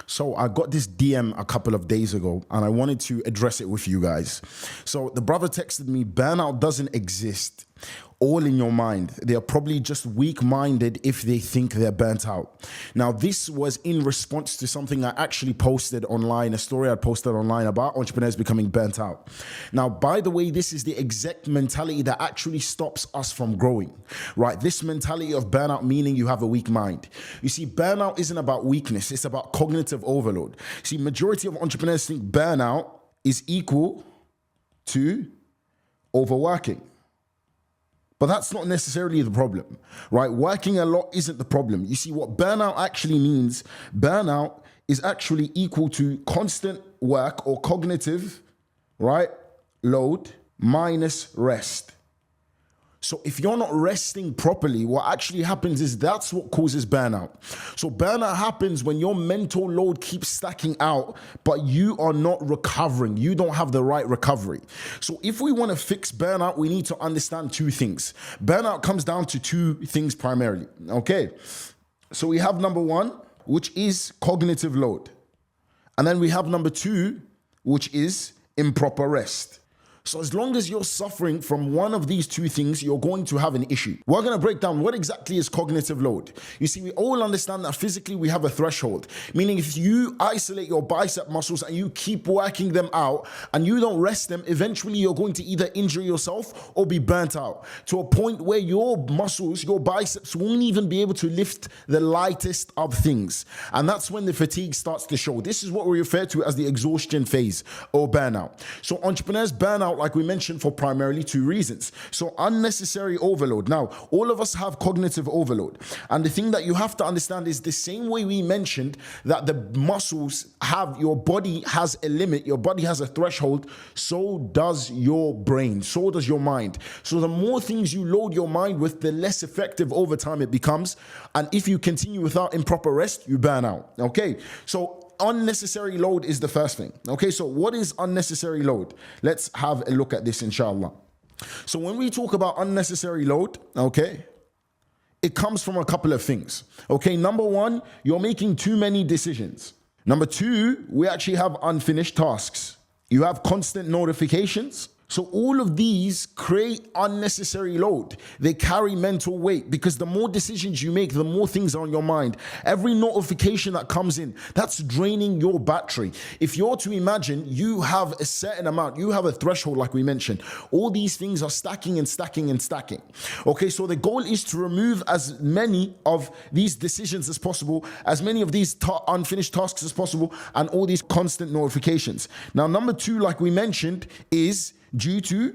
So I got this DM a couple of days ago and I wanted to address it with you guys. So the brother texted me, burnout doesn't exist. All in your mind. They are probably just weak-minded if they think they're burnt out. Now, this was in response to something I actually posted online, a story I posted online about entrepreneurs becoming burnt out. Now, by the way, this is the exact mentality that actually stops us from growing, right? This mentality of burnout meaning you have a weak mind. You see, burnout isn't about weakness. It's about cognitive overload. See, majority of entrepreneurs think burnout is equal to overworking. But that's not necessarily the problem, right? Working a lot isn't the problem. You see, what burnout actually means, burnout is actually equal to constant work or cognitive, right, load minus rest. So if you're not resting properly, what actually happens is that's what causes burnout. So burnout happens when your mental load keeps stacking out, but you are not recovering. You don't have the right recovery. So if we want to fix burnout, we need to understand two things. Burnout comes down to two things primarily, okay? So we have number one, which is cognitive load. And then we have number two, which is improper rest. So as long as you're suffering from one of these two things, you're going to have an issue. We're going to break down what exactly is cognitive load. You see, we all understand that physically we have a threshold, meaning if you isolate your bicep muscles and you keep working them out and you don't rest them, eventually you're going to either injure yourself or be burnt out to a point where your muscles, your biceps won't even be able to lift the lightest of things. And that's when the fatigue starts to show. This is what we refer to as the exhaustion phase or burnout. So entrepreneurs burn out, like we mentioned, for primarily two reasons. So unnecessary overload. Now, all of us have cognitive overload. And the thing that you have to understand is the same way we mentioned that the muscles have, your body has a limit, your body has a threshold, so does your brain, so does your mind. So the more things you load your mind with, the less effective over time it becomes. And if you continue without improper rest, you burn out. Okay, so unnecessary load is the first thing. Okay, so what is unnecessary load? Let's have a look at this, inshallah. So when we talk about unnecessary load, okay, it comes from a couple of things. Okay, number one, you're making too many decisions. Number two, we actually have unfinished tasks. You have constant notifications. So all of these create unnecessary load. They carry mental weight because the more decisions you make, the more things are on your mind. Every notification that comes in, that's draining your battery. If you're to imagine you have a certain amount, you have a threshold like we mentioned, all these things are stacking and stacking and stacking. Okay, so the goal is to remove as many of these decisions as possible, as many of these unfinished tasks as possible, and all these constant notifications. Now, number two, like we mentioned, is due to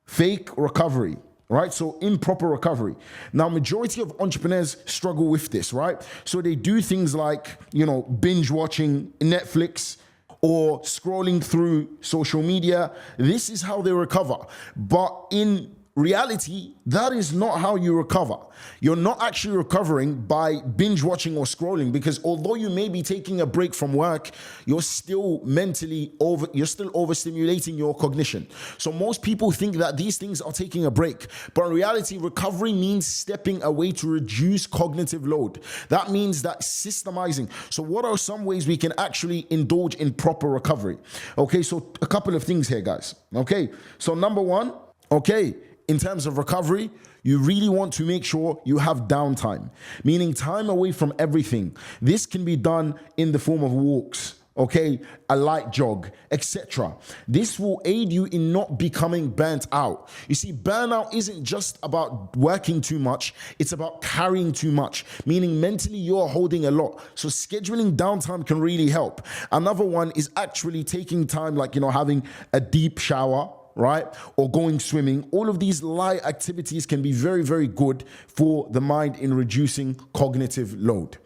fake recovery, right? So improper recovery. Now, majority of entrepreneurs struggle with this, right? So they do things like, binge watching Netflix or scrolling through social media. This is how they recover. But in reality, that is not how you recover. You're not actually recovering by binge watching or scrolling, because although you may be taking a break from work, you're still overstimulating your cognition. So most people think that these things are taking a break, but in reality, recovery means stepping away to reduce cognitive load. That means that systemizing. So what are some ways we can actually indulge in proper recovery? Okay, so a couple of things here, guys. Okay, so number one, okay, in terms of recovery, you really want to make sure you have downtime, meaning time away from everything. This can be done in the form of walks, okay, a light jog, etc. This will aid you in not becoming burnt out. You see, burnout isn't just about working too much, it's about carrying too much, meaning mentally you're holding a lot. So scheduling downtime can really help. Another one is actually taking time, like, having a deep shower, right? Or going swimming. All of these light activities can be very, very good for the mind in reducing cognitive load.